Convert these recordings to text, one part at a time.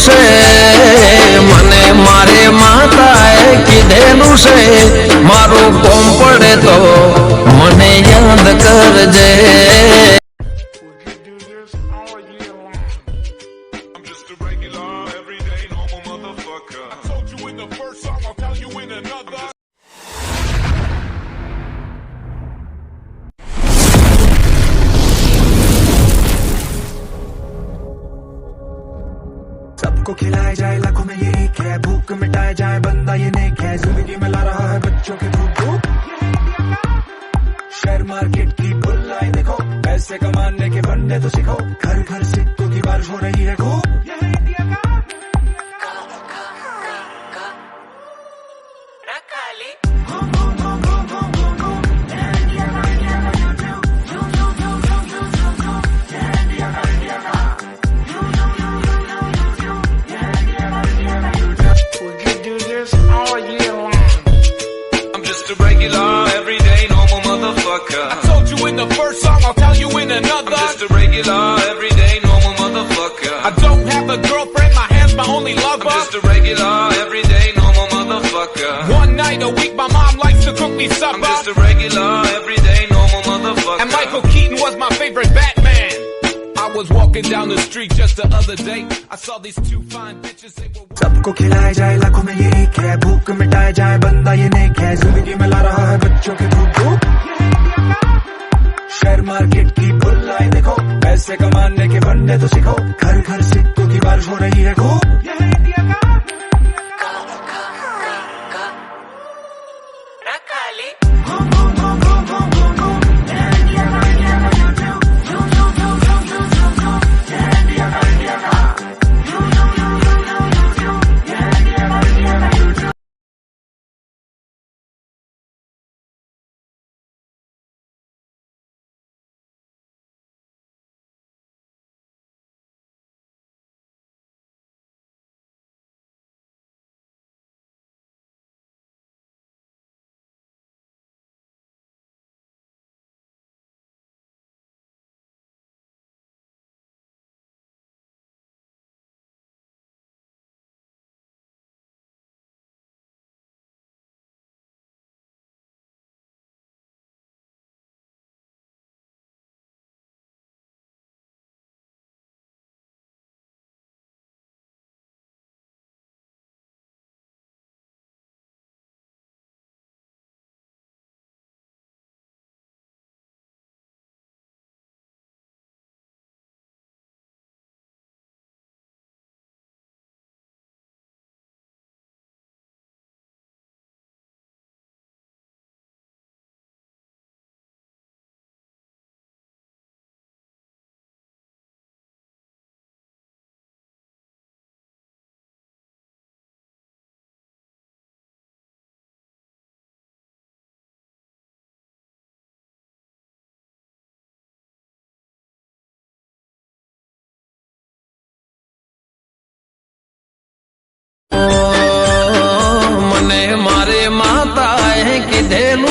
से मने मारे माताए कीधेलू से मारू कोम पड़े तो मने याद करजे। सबको खिलाया जाए लाखों में ये एक है, भूख मिटाया जाए बंदा ये नेक है, जिंदगी में ला रहा है बच्चों के धूप। शेयर मार्केट की बुल्लाई देखो, पैसे कमाने के फंडे तो सीखो, घर घर सिक्कों की बारिश हो रही है खूब। I told you in the first song, I'll tell you in another. I'm just a regular, everyday, normal motherfucker. I don't have a girlfriend, my hand's my only lover. I'm just a regular, everyday, normal motherfucker. One night a week, my mom likes to cook me supper. I'm just a regular, everyday, normal motherfucker. And Michael Keaton was my favorite Batman. I was walking down the street just the other day. I saw these two fine bitches, they were... सबको खिलाया जाए लाखों में ये एक है, भूख मिटाया जाए बंदा ये नेक है, जिंदगी में ला रहा है बच्चों के धूप। शेयर मार्केट की बुल्लाई देखो, पैसे कमाने के फंडे तो सीखो, घर घर सिक्कों की बारिश हो रही है खूब।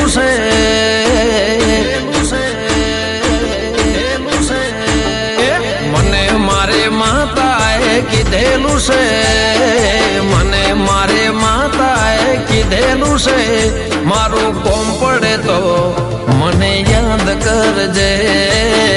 से मने मारे माताए कीधेलू से मने मारे माताए कीधेलू से मारू कोम पड़े तो